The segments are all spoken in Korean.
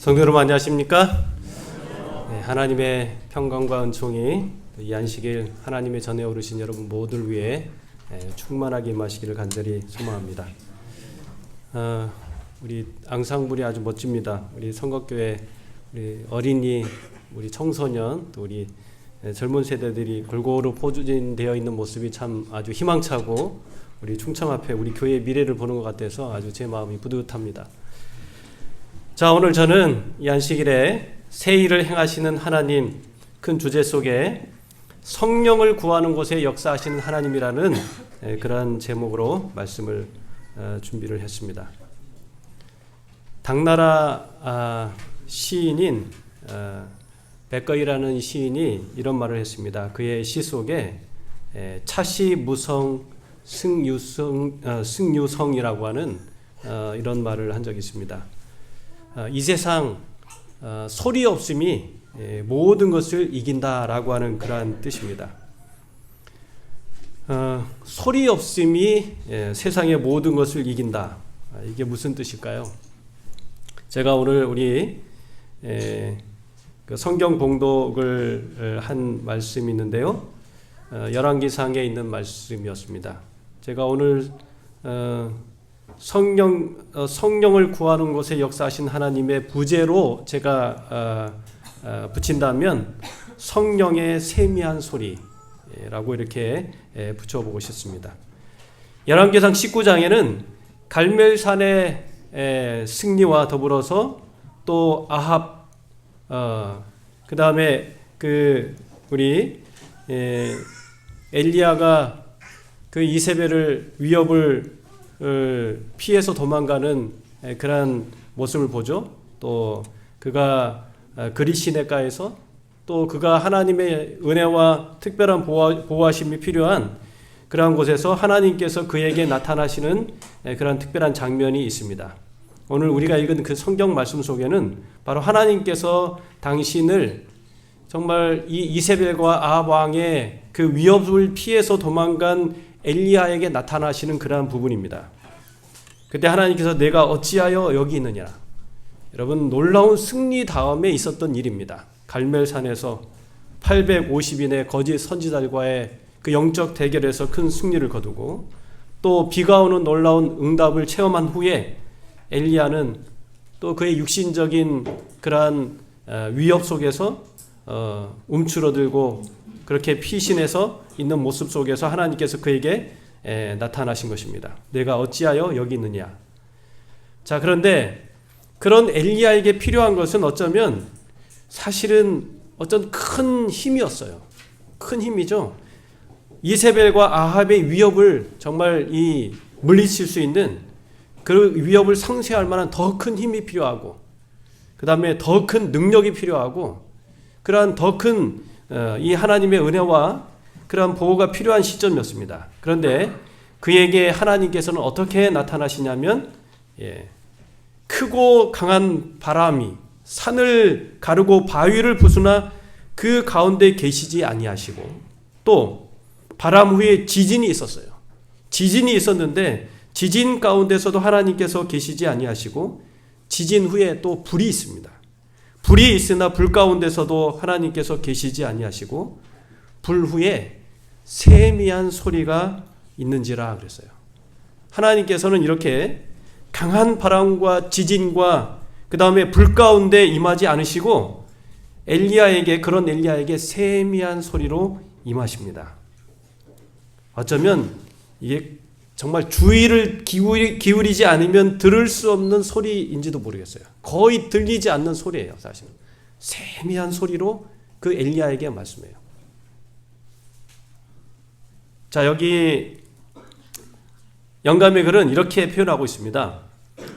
성도 여러분 안녕하십니까? 네, 하나님의 평강과 은총이 이 안식일 하나님의 전에 오르신 여러분 모두를 위해 충만하게 임하시기를 간절히 소망합니다. 우리 앙상블이 아주 멋집니다. 우리 성곽교회 우리 어린이, 우리 청소년, 또 우리 젊은 세대들이 골고루 포진되어 있는 모습이 참 아주 희망차고 우리 충청 앞에 우리 교회의 미래를 보는 것 같아서 아주 제 마음이 뿌듯합니다. 자, 오늘 저는 이 안식일에 새 일을 행하시는 하나님 큰 주제 속에 성령을 구하는 곳에 역사하시는 하나님이라는 그러한 제목으로 말씀을 준비를 했습니다. 당나라 시인인 백거이라는 시인이 이런 말을 했습니다. 그의 시 속에 차시 무성 승유성이라고 하는 이런 말을 한 적이 있습니다. 이 세상 소리 없음이 모든 것을 이긴다라고 하는 그러한 뜻입니다. 소리 없음이 세상의 모든 것을 이긴다. 이게 무슨 뜻일까요? 제가 오늘 우리 성경 봉독을 한 말씀이 있는데요. 열왕기상에 있는 말씀이었습니다. 제가 오늘 성령을 구하는 곳에 역사하신 하나님의 부제로 제가 붙인다면 성령의 세미한 소리라고 이렇게 붙여보고 싶습니다. 열왕기상 19장에는 갈멜산의 승리와 더불어서 또 아합, 그 다음에 우리 엘리야가 그 이세벨을 위협을 피해서 도망가는 그러한 모습을 보죠. 또 그가 그리시네가에서 또 그가 하나님의 은혜와 특별한 보호하심이 필요한 그러한 곳에서 하나님께서 그에게 나타나시는 그러한 특별한 장면이 있습니다. 오늘 우리가 읽은 그 성경 말씀 속에는 바로 하나님께서 당신을 정말 이 이세벨과 아합 왕의 그 위협을 피해서 도망간 엘리야에게 나타나시는 그러한 부분입니다. 그때 하나님께서 내가 어찌하여 여기 있느냐. 여러분, 놀라운 승리 다음에 있었던 일입니다. 갈멜산에서 850인의 거짓 선지자들과의 그 영적 대결에서 큰 승리를 거두고 또 비가 오는 놀라운 응답을 체험한 후에 엘리야는 또 그의 육신적인 그러한 위협 속에서 움츠러들고 그렇게 피신해서 있는 모습 속에서 하나님께서 그에게 나타나신 것입니다. 내가 어찌하여 여기 있느냐. 자, 그런데 그런 엘리야에게 필요한 것은 어쩌면 사실은 어떤 큰 힘이었어요. 큰 힘이죠. 이세벨과 아합의 위협을 정말 물리칠 수 있는 그 위협을 상쇄할 만한 더 큰 힘이 필요하고 그 다음에 더 큰 능력이 필요하고 그러한 더 큰 이 하나님의 은혜와 그러한 보호가 필요한 시점이었습니다. 그런데 그에게 하나님께서는 어떻게 나타나시냐면 크고 강한 바람이 산을 가르고 바위를 부수나 그 가운데 계시지 아니하시고 또 바람 후에 지진이 있었어요. 지진이 있었는데 지진 가운데서도 하나님께서 계시지 아니하시고 지진 후에 또 불이 있습니다. 불이 있으나 불 가운데서도 하나님께서 계시지 아니하시고 불 후에 세미한 소리가 있는지라 그랬어요. 하나님께서는 이렇게 강한 바람과 지진과 그 다음에 불 가운데 임하지 않으시고 그런 엘리야에게 세미한 소리로 임하십니다. 어쩌면 이게 정말 주의를 기울이지 않으면 들을 수 없는 소리인지도 모르겠어요. 거의 들리지 않는 소리예요, 사실은. 세미한 소리로 그 엘리야에게 말씀해요. 자, 여기 영감의 글은 이렇게 표현하고 있습니다.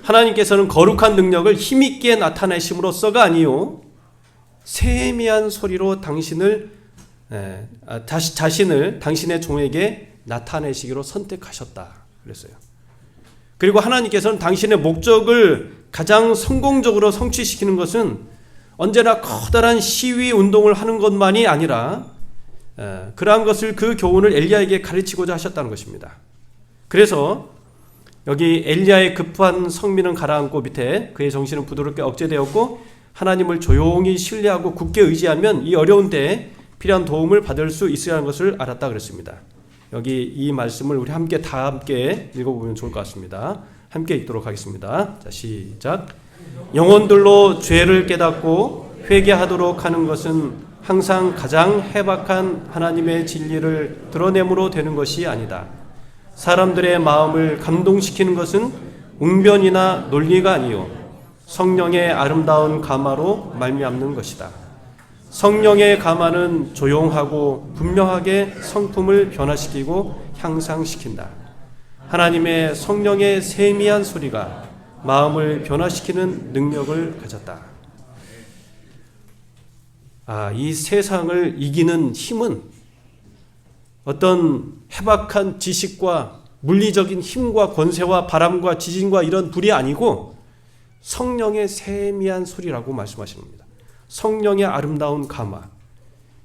하나님께서는 거룩한 능력을 힘있게 나타내심으로써가 아니요 세미한 소리로 자신을 당신의 종에게 나타내시기로 선택하셨다 그랬어요. 그리고 하나님께서는 당신의 목적을 가장 성공적으로 성취시키는 것은 언제나 커다란 시위 운동을 하는 것만이 아니라 그러한 것을 그 교훈을 엘리야에게 가르치고자 하셨다는 것입니다. 그래서 여기 엘리야의 급한 성민은 가라앉고 밑에 그의 정신은 부드럽게 억제되었고 하나님을 조용히 신뢰하고 굳게 의지하면 이 어려운 때에 필요한 도움을 받을 수 있어야 하는 것을 알았다 그랬습니다. 여기 이 말씀을 우리 다 함께 읽어보면 좋을 것 같습니다. 함께 읽도록 하겠습니다. 자, 시작. 영혼들로 죄를 깨닫고 회개하도록 하는 것은 항상 가장 해박한 하나님의 진리를 드러내므로 되는 것이 아니다. 사람들의 마음을 감동시키는 것은 웅변이나 논리가 아니요 성령의 아름다운 감화로 말미암는 것이다. 성령의 감화는 조용하고 분명하게 성품을 변화시키고 향상시킨다. 하나님의 성령의 세미한 소리가 마음을 변화시키는 능력을 가졌다. 이 세상을 이기는 힘은 어떤 해박한 지식과 물리적인 힘과 권세와 바람과 지진과 이런 불이 아니고 성령의 세미한 소리라고 말씀하시는 겁니다. 성령의 아름다운 감화.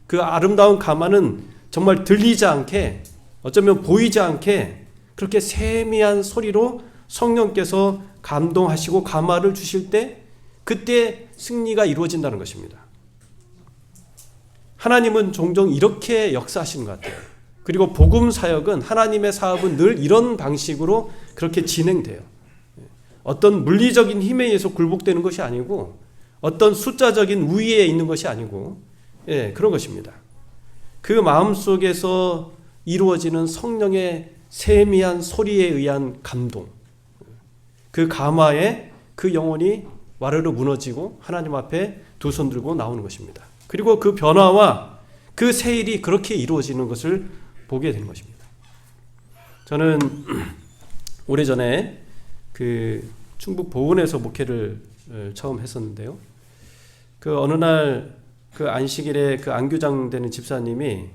그 아름다운 감화는 정말 들리지 않게, 어쩌면 보이지 않게 그렇게 세미한 소리로 성령께서 감동하시고 감화를 주실 때 그때 승리가 이루어진다는 것입니다. 하나님은 종종 이렇게 역사하시는 것 같아요. 그리고 복음 사역은, 하나님의 사업은 늘 이런 방식으로 그렇게 진행돼요. 어떤 물리적인 힘에 의해서 굴복되는 것이 아니고 어떤 숫자적인 우위에 있는 것이 아니고 그런 것입니다. 그 마음속에서 이루어지는 성령의 세미한 소리에 의한 감동, 그 감화에 그 영혼이 와르르 무너지고 하나님 앞에 두 손 들고 나오는 것입니다. 그리고 그 변화와 그 세일이 그렇게 이루어지는 것을 보게 되는 것입니다. 저는 오래전에 그 충북 보은에서 목회를 처음 했었는데요. 그 어느 날 그 안식일에 그 안교장 되는 집사님이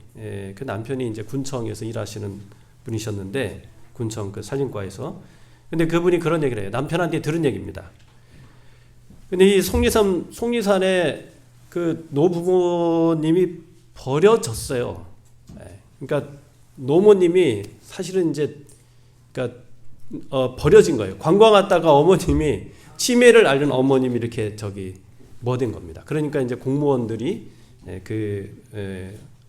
그 남편이 이제 군청에서 일하시는 분이셨는데, 군청 그 산림과에서. 근데 그분이 그런 얘기를 해요. 남편한테 들은 얘기입니다. 근데 이 속리산에 그 노부모님이 버려졌어요. 그러니까 노모님이 사실은 이제 그러니까 버려진 거예요. 관광 왔다가 어머님이 치매를 앓는 어머님이 이렇게 된 겁니다. 그러니까 이제 공무원들이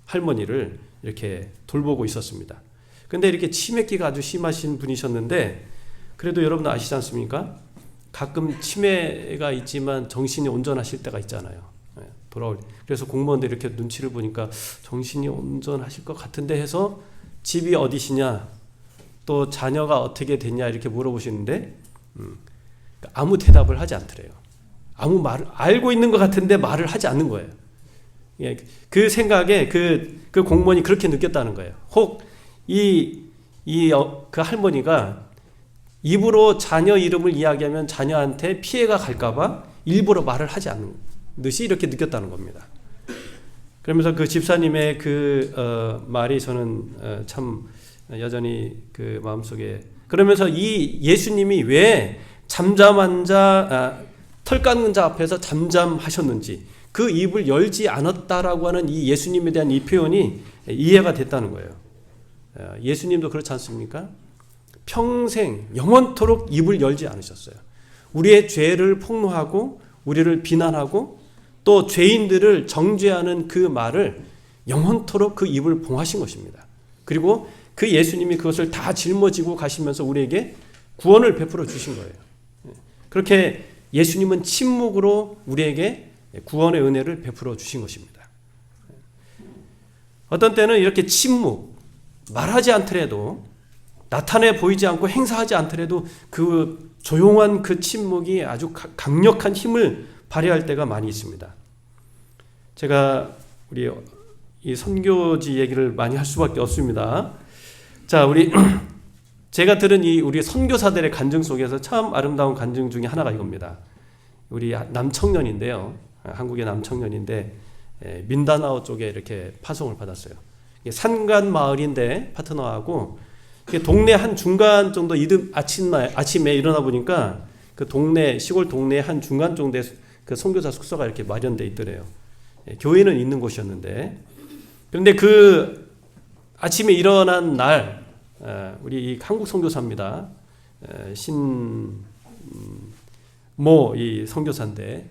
할머니를 이렇게 돌보고 있었습니다. 근데 이렇게 치매기가 아주 심하신 분이셨는데, 그래도 여러분들 아시지 않습니까? 가끔 치매가 있지만 정신이 온전하실 때가 있잖아요. 그래서 공무원들이 이렇게 눈치를 보니까 정신이 온전하실 것 같은데 해서 집이 어디시냐, 또 자녀가 어떻게 됐냐 이렇게 물어보시는데 아무 대답을 하지 않더래요. 아무 말을 알고 있는 것 같은데 말을 하지 않는 거예요. 그 생각에 그 공무원이 그렇게 느꼈다는 거예요. 혹 그 할머니가 입으로 자녀 이름을 이야기하면 자녀한테 피해가 갈까봐 일부러 말을 하지 않는 듯이 이렇게 느꼈다는 겁니다. 그러면서 그 집사님의 그 말이 저는 참 여전히 그 마음속에, 그러면서 이 예수님이 왜 잠잠한 자, 털 깎는 자 앞에서 잠잠하셨는지, 그 입을 열지 않았다라고 하는 이 예수님에 대한 이 표현이 이해가 됐다는 거예요. 예수님도 그렇지 않습니까? 평생 영원토록 입을 열지 않으셨어요. 우리의 죄를 폭로하고 우리를 비난하고 또 죄인들을 정죄하는 그 말을 영원토록 그 입을 봉하신 것입니다. 그리고 그 예수님이 그것을 다 짊어지고 가시면서 우리에게 구원을 베풀어 주신 거예요. 그렇게 예수님은 침묵으로 우리에게 구원의 은혜를 베풀어 주신 것입니다. 어떤 때는 이렇게 침묵, 말하지 않더라도, 나타내 보이지 않고 행사하지 않더라도 그 조용한 그 침묵이 아주 강력한 힘을 발휘할 때가 많이 있습니다. 제가 우리 이 선교지 얘기를 많이 할 수밖에 없습니다. 자, 제가 들은 우리 선교사들의 간증 속에서 참 아름다운 간증 중에 하나가 이겁니다. 우리 남청년인데요. 한국의 남청년인데 민다나오 쪽에 이렇게 파송을 받았어요. 산간 마을인데 파트너하고 동네 한 중간 정도 아침에 일어나 보니까 그 시골 동네 한 중간 정도에 그 선교사 숙소가 이렇게 마련돼 있더래요. 교회는 있는 곳이었는데, 그런데 그 아침에 일어난 날 우리 이 한국 선교사입니다. 이 선교사인데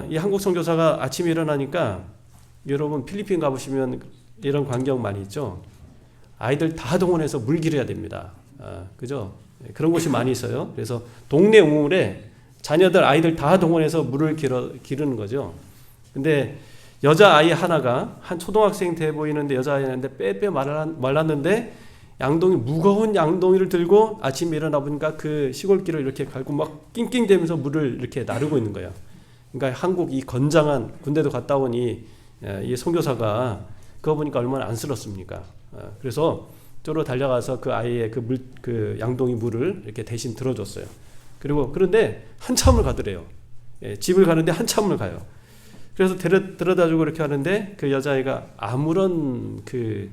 이 한국 선교사가 아침에 일어나니까 여러분 필리핀 가보시면 이런 광경 많이 있죠. 아이들 다 동원해서 물 기르야 됩니다. 그죠? 그런 곳이 많이 있어요. 그래서 동네 우물에 자녀들 아이들 다 동원해서 물을 기르는 거죠. 근데 여자아이 하나가 한 초등학생 돼 보이는데 여자아이였는데 빼빼 말랐는데 무거운 양동이를 들고 아침에 일어나 보니까 그 시골길을 이렇게 갈고 막 낑낑대면서 물을 이렇게 나르고 있는 거예요. 그러니까 한국 이 건장한 군대도 갔다 오니 이 선교사가 그거 보니까 얼마나 안쓰럽습니까? 그래서 저로 달려가서 그 아이의 그 양동이 물을 이렇게 대신 들어줬어요. 그런데 한참을 가더래요. 집을 가는데 한참을 가요. 그래서 데려다주고 이렇게 하는데 그 여자아이가 아무런 그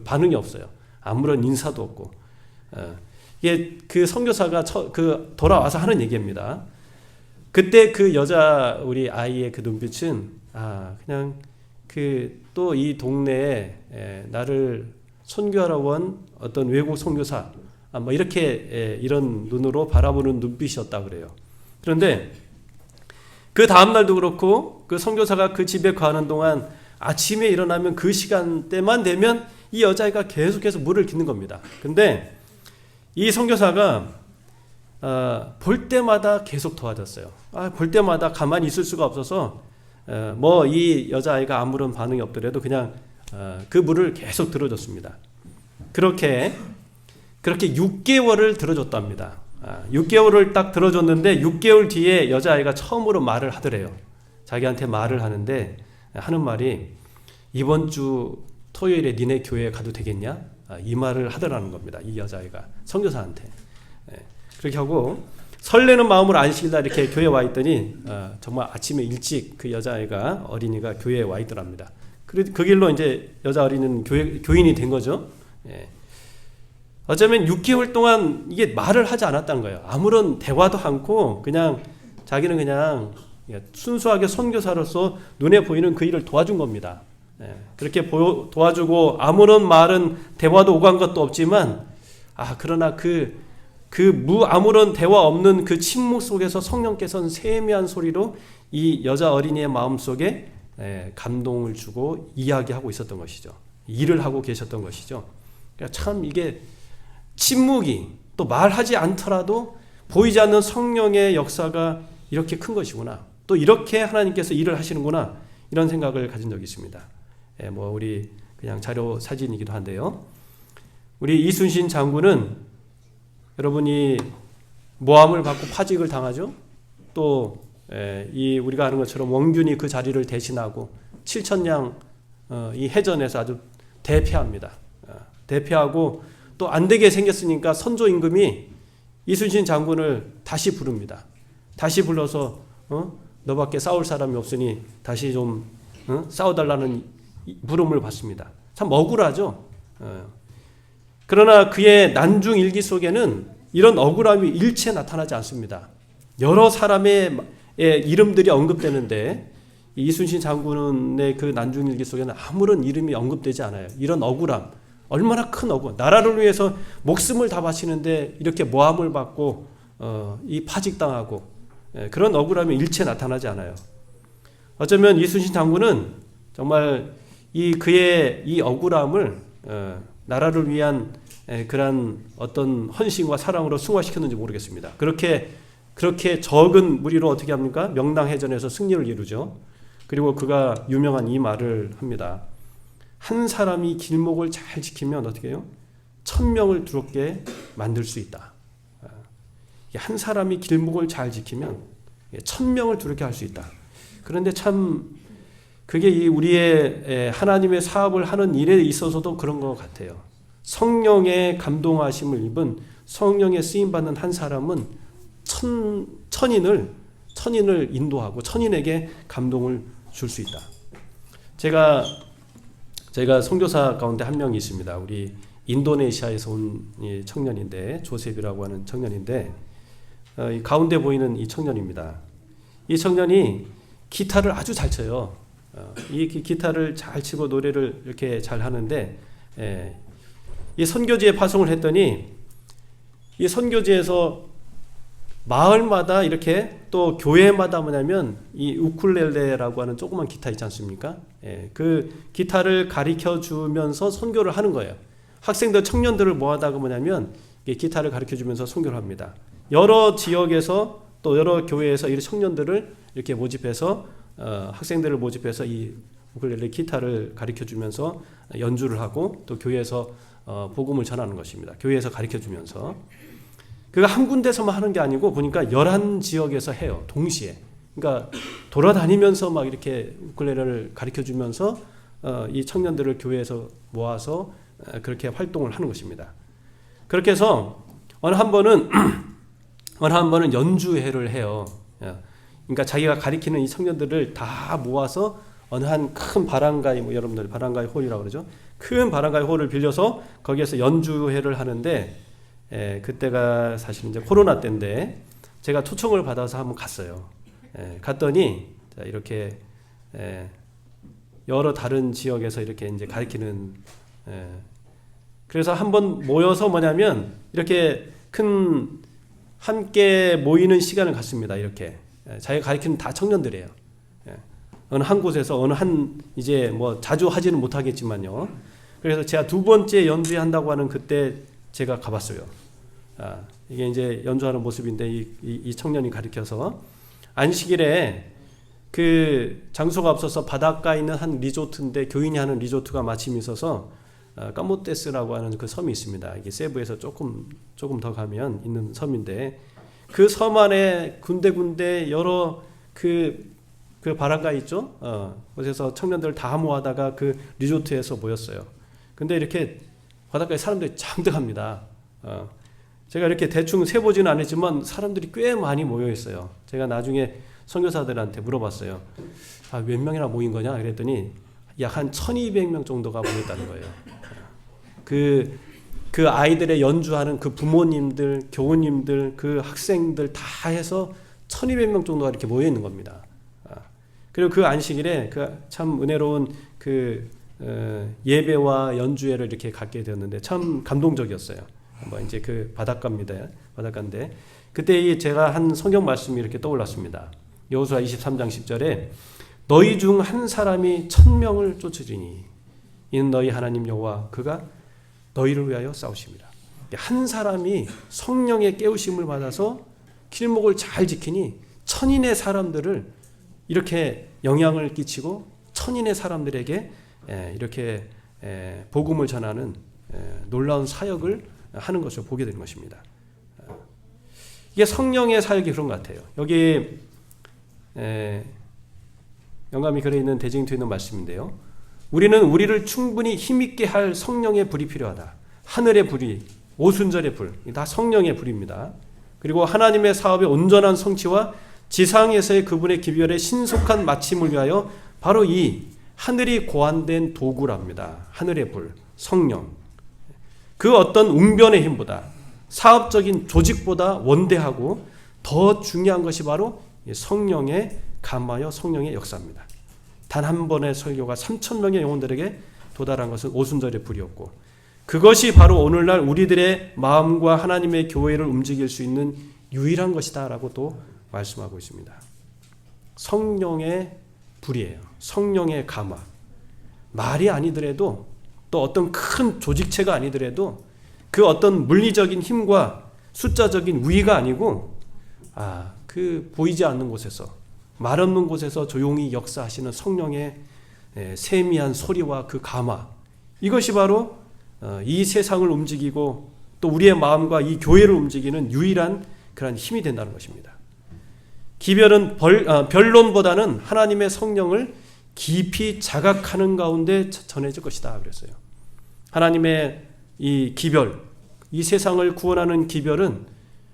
반응이 없어요. 아무런 인사도 없고. 이게 그 선교사가 돌아와서 하는 얘기입니다. 그때 그 우리 아이의 그 눈빛은 그냥 또 이 동네에 나를 선교하라고 한 어떤 외국 선교사 뭐 이렇게 이런 눈으로 바라보는 눈빛이었다 그래요. 그런데 그 다음날도 그렇고 그 선교사가 그 집에 가는 동안 아침에 일어나면 그 시간대만 되면 이 여자애가 계속해서 물을 깃는 겁니다. 근데 이 선교사가 볼 때마다 계속 도와줬어요. 볼 때마다 가만히 있을 수가 없어서 뭐 이 여자아이가 아무런 반응이 없더라도 그냥 그 물을 계속 들어줬습니다. 그렇게 6개월을 들어줬답니다. 6개월을 딱 들어줬는데 6개월 뒤에 여자아이가 처음으로 말을 하더래요. 자기한테 말을 하는데 하는 말이 이번 주 토요일에 니네 교회에 가도 되겠냐? 이 말을 하더라는 겁니다. 이 여자아이가 선교사한테. 그렇게 하고 설레는 마음으로 안식일날 이렇게 교회에 와 있더니 정말 아침에 일찍 그 여자아이가 어린이가 교회에 와 있더랍니다. 그 길로 이제 여자 어린이는 교인이 된 거죠. 어쩌면 6개월 동안 이게 말을 하지 않았다는 거예요. 아무런 대화도 않고 그냥 자기는 그냥 순수하게 선교사로서 눈에 보이는 그 일을 도와준 겁니다. 그렇게 도와주고 아무런 말은 대화도 오간 것도 없지만 그러나 아무런 대화 없는 그 침묵 속에서 성령께서는 세미한 소리로 이 여자 어린이의 마음속에 감동을 주고 이야기하고 있었던 것이죠. 일을 하고 계셨던 것이죠. 그러니까 참 이게 침묵이 또 말하지 않더라도 보이지 않는 성령의 역사가 이렇게 큰 것이구나. 또 이렇게 하나님께서 일을 하시는구나. 이런 생각을 가진 적이 있습니다. 우리 그냥 자료 사진이기도 한데요. 우리 이순신 장군은 여러분이 모함을 받고 파직을 당하죠. 또 우리가 아는 것처럼 원균이 그 자리를 대신하고 7,000량 이 해전에서 아주 대패합니다. 대패하고 또 안 되게 생겼으니까 선조 임금이 이순신 장군을 다시 부릅니다. 다시 불러서 너밖에 싸울 사람이 없으니 다시 좀 싸워달라는 부름을 받습니다. 참 억울하죠. 그러나 그의 난중 일기 속에는 이런 억울함이 일체 나타나지 않습니다. 여러 사람의 이름들이 언급되는데 이순신 장군의 그 난중 일기 속에는 아무런 이름이 언급되지 않아요. 이런 억울함, 얼마나 큰 억울. 나라를 위해서 목숨을 다 바치는데 이렇게 모함을 받고 이 파직당하고 그런 억울함이 일체 나타나지 않아요. 어쩌면 이순신 장군은 정말 그의 이 억울함을 나라를 위한 그런 어떤 헌신과 사랑으로 승화시켰는지 모르겠습니다. 그렇게 적은 무리로 어떻게 합니까? 명랑해전에서 승리를 이루죠. 그리고 그가 유명한 이 말을 합니다. 한 사람이 길목을 잘 지키면 어떻게 해요? 1,000명을 두렵게 만들 수 있다. 한 사람이 길목을 잘 지키면 1,000명을 두렵게 할 수 있다. 그런데 참 그게 우리의 하나님의 사업을 하는 일에 있어서도 그런 것 같아요. 성령의 감동하심을 입은 성령의 쓰임받는 한 사람은 천인을 인도하고 천인에게 감동을 줄 수 있다. 제가 선교사 가운데 한 명이 있습니다. 우리 인도네시아에서 온 청년인데 조셉이라고 하는 청년인데 이 가운데 보이는 이 청년입니다. 이 청년이 기타를 아주 잘 쳐요. 이 기타를 잘 치고 노래를 이렇게 잘 하는데 이 선교지에 파송을 했더니 이 선교지에서 마을마다 이렇게 또 교회마다 뭐냐면 이 우쿨렐레라고 하는 조그만 기타 있지 않습니까? 예, 그 기타를 가르쳐 주면서 선교를 하는 거예요. 학생들, 청년들을 모아다가 뭐냐면 기타를 가르쳐 주면서 선교를 합니다. 여러 지역에서 또 여러 교회에서 이 청년들을 이렇게 모집해서 학생들을 모집해서 이 우쿨렐레 기타를 가르쳐 주면서 연주를 하고 또 교회에서 복음을 전하는 것입니다. 교회에서 가르쳐 주면서. 그가 한 군데서만 하는 게 아니고 보니까 11지역에서 해요. 동시에. 그러니까 돌아다니면서 막 이렇게 우쿨렐레를 가르쳐 주면서 이 청년들을 교회에서 모아서 그렇게 활동을 하는 것입니다. 그렇게 해서 어느 한 번은 연주회를 해요. 그러니까 자기가 가리키는 이 청년들을 다 모아서 어느 한 큰 바람가이, 뭐 여러분들 바람가이 홀이라고 그러죠. 큰 바람가이 홀을 빌려서 거기에서 연주회를 하는데, 그때가 사실 이제 코로나 때인데 제가 초청을 받아서 한번 갔어요. 갔더니 이렇게 여러 다른 지역에서 이렇게 이제 가리키는, 그래서 한번 모여서 뭐냐면 이렇게 큰 함께 모이는 시간을 갖습니다. 이렇게 자기가 가리키는 다 청년들이에요. 어느 한 곳에서 어느 한 이제 뭐 자주 하지는 못하겠지만요. 그래서 제가 두 번째 연주한다고 하는 그때 제가 가봤어요. 이게 이제 연주하는 모습인데 이 청년이 가르쳐서 안식일에 그 장소가 없어서 바닷가에 있는 한 리조트인데 교인이 하는 리조트가 마침 있어서 까모테스라고 하는 그 섬이 있습니다. 이게 세부에서 조금 더 가면 있는 섬인데 그 섬 안에 군데군데 여러 그 바닷가 있죠. 그래서 청년들 다 모아다가 그 리조트에서 모였어요. 근데 이렇게 바닷가에 사람들이 장득합니다. 제가 이렇게 대충 세보지는 않았지만 사람들이 꽤 많이 모여 있어요. 제가 나중에 선교사들한테 물어봤어요. 몇 명이나 모인 거냐? 그랬더니 약 한 1200명 정도가 모였다는 거예요. 그 아이들의 연주하는 그 부모님들, 교우님들, 그 학생들 다 해서 1200명 정도가 이렇게 모여 있는 겁니다. 그리고 그 안식일에 그 참 은혜로운 그 예배와 연주회를 이렇게 갖게 되었는데 참 감동적이었어요. 뭐 이제 그 바닷가인데 그때 제가 한 성경 말씀이 이렇게 떠올랐습니다. 여호수아 23장 10절에 너희 중 한 사람이 1000명을 쫓으리니 이는 너희 하나님 여호와 그가 너희를 위하여 싸우십니다. 한 사람이 성령의 깨우심을 받아서 길목을 잘 지키니 천인의 사람들을 이렇게 영향을 끼치고 천인의 사람들에게 이렇게 복음을 전하는 놀라운 사역을 하는 것을 보게 되는 것입니다. 이게 성령의 사역이 그런 것 같아요. 여기 영감이 글에 있는 대징투에 있는 말씀인데요. 우리는 우리를 충분히 힘있게 할 성령의 불이 필요하다. 하늘의 불이, 오순절의 불, 다 성령의 불입니다. 그리고 하나님의 사업의 온전한 성취와 지상에서의 그분의 기별의 신속한 마침을 위하여 바로 이 하늘이 고안된 도구랍니다. 하늘의 불, 성령. 그 어떤 웅변의 힘보다 사업적인 조직보다 원대하고 더 중요한 것이 바로 성령의 감화여 성령의 역사입니다. 단 한 번의 설교가 3000명의 영혼들에게 도달한 것은 오순절의 불이었고 그것이 바로 오늘날 우리들의 마음과 하나님의 교회를 움직일 수 있는 유일한 것이다 라고 또 말씀하고 있습니다. 성령의 불이에요. 성령의 감화. 말이 아니더라도 또 어떤 큰 조직체가 아니더라도 그 어떤 물리적인 힘과 숫자적인 우위가 아니고 그 보이지 않는 곳에서 말 없는 곳에서 조용히 역사하시는 성령의 세미한 소리와 그 감화, 이것이 바로 이 세상을 움직이고 또 우리의 마음과 이 교회를 움직이는 유일한 그런 힘이 된다는 것입니다. 기별은 변론보다는 하나님의 성령을 깊이 자각하는 가운데 전해질 것이다 그랬어요. 하나님의 이 기별, 이 세상을 구원하는 기별은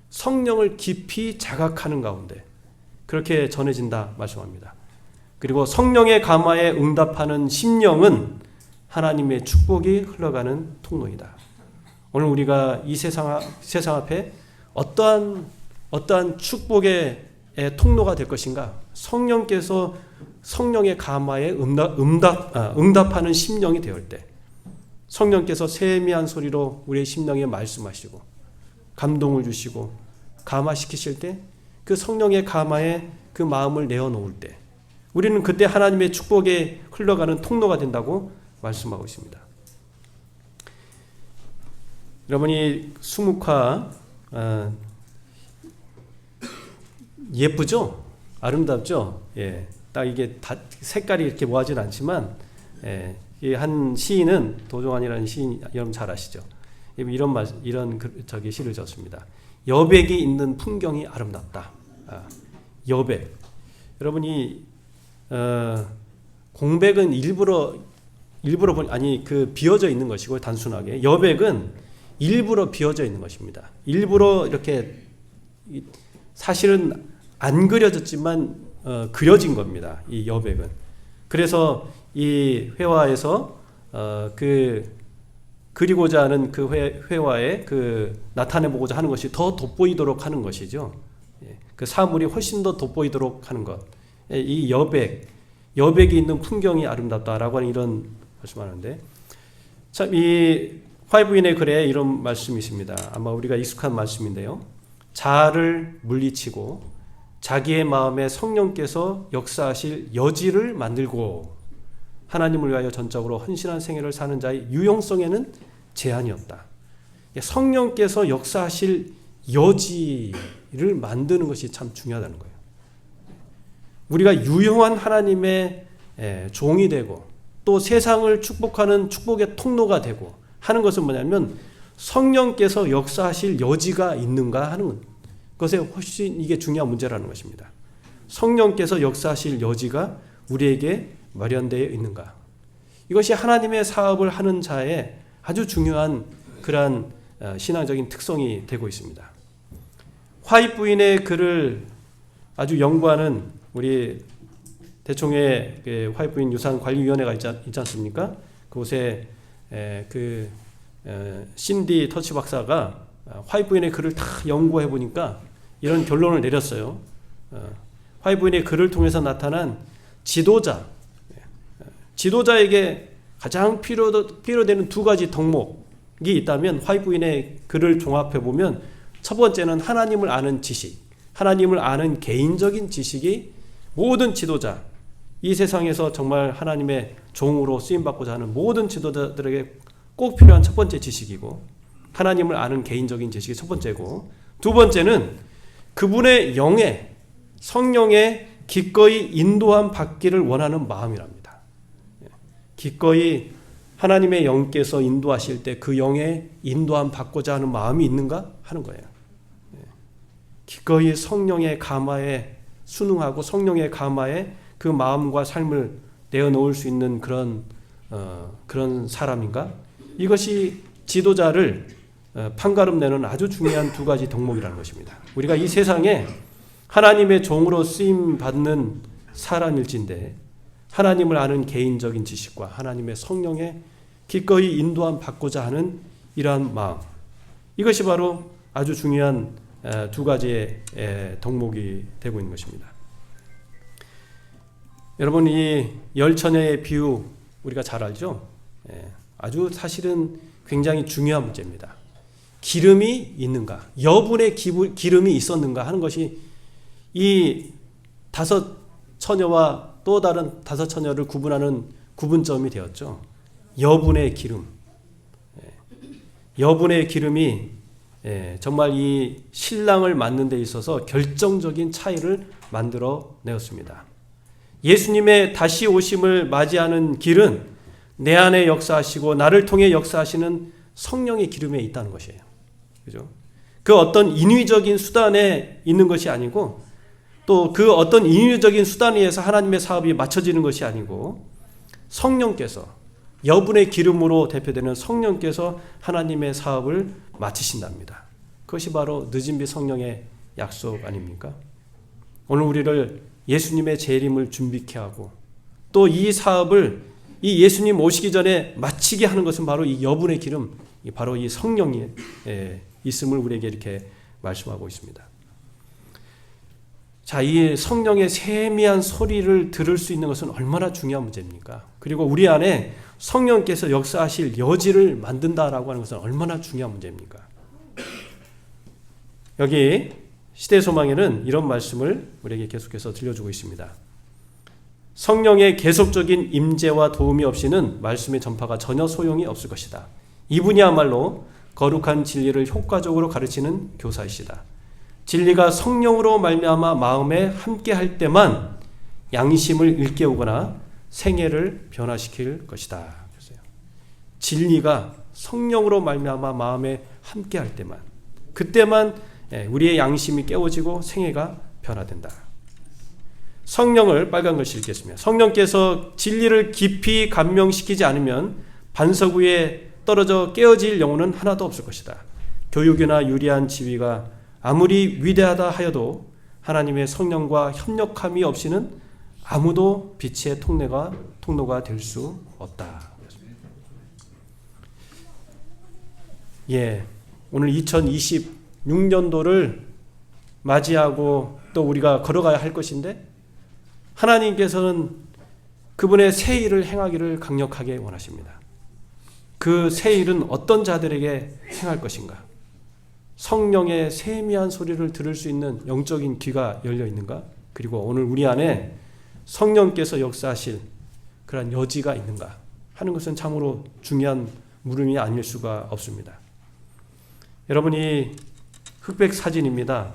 성령을 깊이 자각하는 가운데 그렇게 전해진다 말씀합니다. 그리고 성령의 감화에 응답하는 심령은 하나님의 축복이 흘러가는 통로이다. 오늘 우리가 이 세상 앞에 어떠한 축복의 통로가 될 것인가? 성령께서 성령의 감화에 응답하는 심령이 되을 때 성령께서 세미한 소리로 우리의 심령에 말씀하시고 감동을 주시고 감화시키실 때, 그 성령의 감화에 그 마음을 내어놓을 때 우리는 그때 하나님의 축복에 흘러가는 통로가 된다고 말씀하고 있습니다. 여러분이 수묵화 예쁘죠? 아름답죠? 예, 딱 이게 다 색깔이 이렇게 모아지는 않지만, 한 시인은, 도종환이라는 시인 여러분 잘 아시죠? 이런 시를 썼습니다. 여백이 있는 풍경이 아름답다. 여백. 여러분이 공백은 일부러 비어져 있는 것이고, 단순하게 여백은 일부러 비어져 있는 것입니다. 일부러 이렇게 사실은 안 그려졌지만 그려진 겁니다. 이 여백은. 그래서 이 회화에서 그리고자 하는 그 회화에 나타내보고자 하는 것이 더 돋보이도록 하는 것이죠. 그 사물이 훨씬 더 돋보이도록 하는 것. 이 여백이 있는 풍경이 아름답다라고 하는 이런 말씀하는데, 참 이 화이부인의 글에 이런 말씀이 있습니다. 아마 우리가 익숙한 말씀인데요. 자아를 물리치고 자기의 마음에 성령께서 역사하실 여지를 만들고 하나님을 위하여 전적으로 헌신한 생애를 사는 자의 유용성에는 제한이 없다. 성령께서 역사하실 여지를 만드는 것이 참 중요하다는 거예요. 우리가 유용한 하나님의 종이 되고 또 세상을 축복하는 축복의 통로가 되고 하는 것은 뭐냐면, 성령께서 역사하실 여지가 있는가 하는 것에 훨씬 이게 중요한 문제라는 것입니다. 성령께서 역사하실 여지가 우리에게 마련되어 있는가. 이것이 하나님의 사업을 하는 자의 아주 중요한 그러한 신앙적인 특성이 되고 있습니다. 화입 부인의 글을 아주 연구하는 우리 대총회 화입 부인 유산 관리위원회가 있지 않습니까? 그곳에 신디 터치 박사가 화입 부인의 글을 다 연구해 보니까 이런 결론을 내렸어요. 화입 부인의 글을 통해서 나타난 지도자에게 가장 필요되는 두 가지 덕목이 있다면, 화입 부인의 글을 종합해 보면 첫 번째는 하나님을 아는 지식, 하나님을 아는 개인적인 지식이 모든 지도자, 이 세상에서 정말 하나님의 종으로 쓰임받고자 하는 모든 지도자들에게 꼭 필요한 첫 번째 지식이고, 하나님을 아는 개인적인 지식이 첫 번째고, 두 번째는 그분의 영에, 성령에 기꺼이 인도함 받기를 원하는 마음이랍니다. 기꺼이 하나님의 영께서 인도하실 때 그 영에 인도함 받고자 하는 마음이 있는가 하는 거예요. 기꺼이 성령의 감화에 순응하고 성령의 감화에 그 마음과 삶을 내어놓을 수 있는 그런 사람인가? 이것이 지도자를 판가름내는 아주 중요한 두 가지 덕목이라는 것입니다. 우리가 이 세상에 하나님의 종으로 쓰임받는 사람일진데, 하나님을 아는 개인적인 지식과 하나님의 성령에 기꺼이 인도함 받고자 하는 이러한 마음, 이것이 바로 아주 중요한 두 가지의 덕목이 되고 있는 것입니다. 여러분, 이 열처녀의 비유 우리가 잘 알죠? 아주 사실은 굉장히 중요한 문제입니다. 기름이 있는가, 여분의 기름이 있었는가 하는 것이 이 다섯 처녀와 또 다른 다섯 처녀를 구분하는 구분점이 되었죠. 여분의 기름, 여분의 기름이 정말 이 신랑을 맞는 데 있어서 결정적인 차이를 만들어 내었습니다. 예수님의 다시 오심을 맞이하는 길은 내 안에 역사하시고 나를 통해 역사하시는 성령의 기름에 있다는 것이에요. 그죠? 그 어떤 인위적인 수단에 있는 것이 아니고, 또 그 어떤 인위적인 수단에 의해서 하나님의 사업이 맞춰지는 것이 아니고, 성령께서, 여분의 기름으로 대표되는 성령께서 하나님의 사업을 마치신답니다. 그것이 바로 늦은 비 성령의 약속 아닙니까? 오늘 우리를 예수님의 재림을 준비케 하고, 또 이 사업을 이 예수님 오시기 전에 마치게 하는 것은 바로 이 여분의 기름, 바로 이 성령이 있음을 우리에게 이렇게 말씀하고 있습니다. 자, 이 성령의 세미한 소리를 들을 수 있는 것은 얼마나 중요한 문제입니까? 그리고 우리 안에 성령께서 역사하실 여지를 만든다라고 하는 것은 얼마나 중요한 문제입니까? 여기 시대소망에는 이런 말씀을 우리에게 계속해서 들려주고 있습니다. 성령의 계속적인 임재와 도움이 없이는 말씀의 전파가 전혀 소용이 없을 것이다. 이분이야말로 거룩한 진리를 효과적으로 가르치는 교사이시다. 진리가 성령으로 말미암아 마음에 함께할 때만 양심을 일깨우거나 생애를 변화시킬 것이다. 진리가 성령으로 말미암아 마음에 함께할 때만, 그때만 우리의 양심이 깨워지고 생애가 변화된다. 성령을 빨간 글씨 읽겠습니다. 성령께서 진리를 깊이 감명시키지 않으면 반석 위에 떨어져 깨어질 영혼은 하나도 없을 것이다. 교육이나 유리한 지위가 아무리 위대하다 하여도 하나님의 성령과 협력함이 없이는 아무도 빛의 통로가 될 수 없다. 오늘 2026년도를 맞이하고 또 우리가 걸어가야 할 것인데, 하나님께서는 그분의 새 일을 행하기를 강력하게 원하십니다. 그 새 일은 어떤 자들에게 행할 것인가? 성령의 세미한 소리를 들을 수 있는 영적인 귀가 열려 있는가? 그리고 오늘 우리 안에 성령께서 역사하실 그런 여지가 있는가 하는 것은 참으로 중요한 물음이 아닐 수가 없습니다. 여러분이 흑백 사진입니다.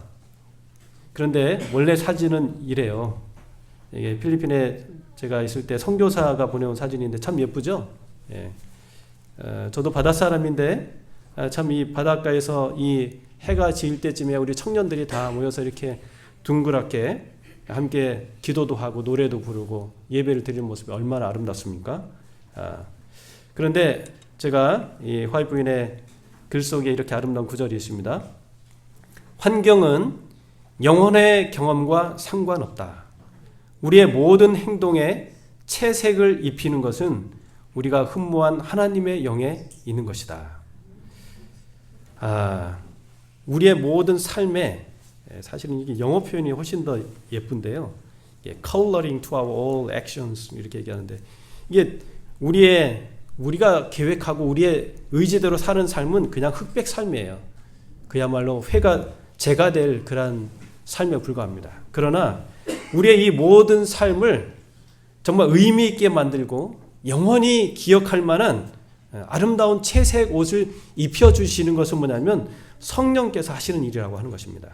그런데 원래 사진은 이래요. 이게 필리핀에 제가 있을 때 선교사가 보내온 사진인데 참 예쁘죠? 저도 바다 사람인데 참 이 바닷가에서 이 해가 지을 때쯤에 우리 청년들이 다 모여서 이렇게 둥그랗게 함께 기도도 하고 노래도 부르고 예배를 드리는 모습이 얼마나 아름답습니까? 그런데 제가 이 화이트 부인의 글 속에 이렇게 아름다운 구절이 있습니다. 환경은 영혼의 경험과 상관없다. 우리의 모든 행동에 채색을 입히는 것은 우리가 흠모한 하나님의 영에 있는 것이다. 우리의 모든 삶에, 사실은 이게 영어 표현이 훨씬 더 예쁜데요. coloring to our all actions 이렇게 얘기하는데, 이게 우리가 계획하고 우리의 의지대로 사는 삶은 그냥 흑백 삶이에요. 그야말로 재가 될 그런 삶에 불과합니다. 그러나 우리의 이 모든 삶을 정말 의미 있게 만들고 영원히 기억할 만한 아름다운 채색 옷을 입혀주시는 것은 뭐냐면 성령께서 하시는 일이라고 하는 것입니다.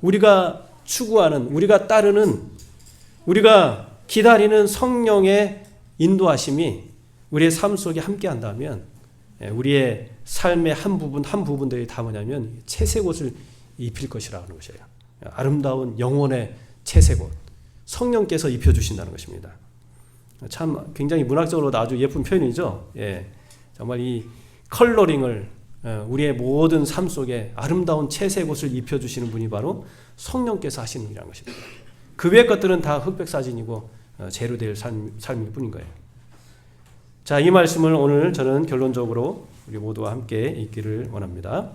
우리가 추구하는, 우리가 따르는, 우리가 기다리는 성령의 인도하심이 우리의 삶 속에 함께 한다면 우리의 삶의 한 부분들이 다 뭐냐면 채색 옷을 입힐 것이라는 것이에요. 아름다운 영혼의 채색 옷, 성령께서 입혀주신다는 것입니다. 참 굉장히 문학적으로도 아주 예쁜 표현이죠. 정말 이 컬러링을 우리의 모든 삶 속에 아름다운 채색 옷을 입혀주시는 분이 바로 성령께서 하시는 일이라는 것입니다. 그 외의 것들은 다 흑백 사진이고 재로 될 삶일 뿐인 거예요. 자, 이 말씀을 오늘 저는 결론적으로 우리 모두와 함께 읽기를 원합니다.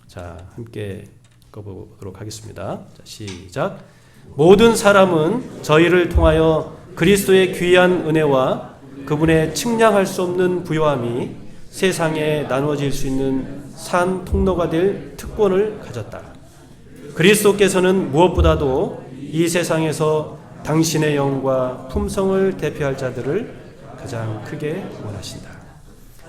자, 함께 읽어보도록 하겠습니다. 자, 시작. 모든 사람은 저희를 통하여 그리스도의 귀한 은혜와 그분의 측량할 수 없는 부요함이 세상에 나누어질 수 있는 산 통로가 될 특권을 가졌다. 그리스도께서는 무엇보다도 이 세상에서 당신의 영과 품성을 대표할 자들을 가장 크게 원하신다.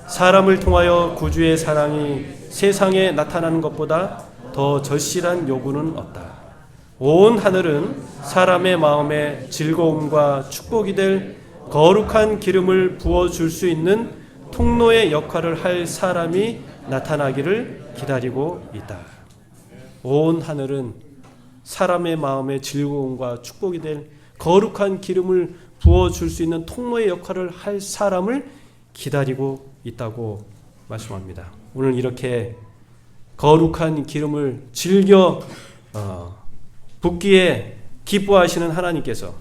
사람을 통하여 구주의 사랑이 세상에 나타나는 것보다 더 절실한 요구는 없다. 온 하늘은 사람의 마음에 즐거움과 축복이 될 거룩한 기름을 부어줄 수 있는 통로의 역할을 할 사람이 나타나기를 기다리고 있다. 온 하늘은 사람의 마음에 즐거움과 축복이 될 거룩한 기름을 부어줄 수 있는 통로의 역할을 할 사람을 기다리고 있다고 말씀합니다. 오늘 이렇게 거룩한 기름을 즐겨 붓기에 기뻐하시는 하나님께서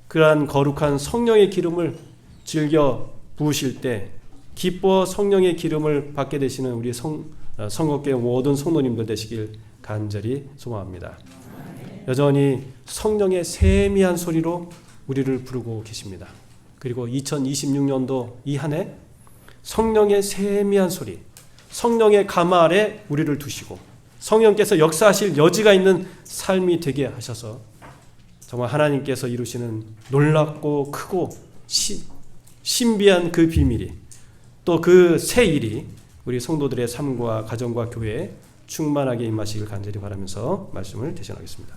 그러한 거룩한 성령의 기름을 즐겨 부으실 때 기뻐 성령의 기름을 받게 되시는 우리 성곡교회 모든 성도님들 되시길 간절히 소망합니다. 여전히 성령의 세미한 소리로 우리를 부르고 계십니다. 그리고 2026년도 이 한 해 성령의 세미한 소리, 성령의 가마 아래 우리를 두시고 성령께서 역사하실 여지가 있는 삶이 되게 하셔서 정말 하나님께서 이루시는 놀랍고 크고 신비한 그 비밀이 또 그 새 일이 우리 성도들의 삶과 가정과 교회에 충만하게 임하시길 간절히 바라면서 말씀을 대신하겠습니다.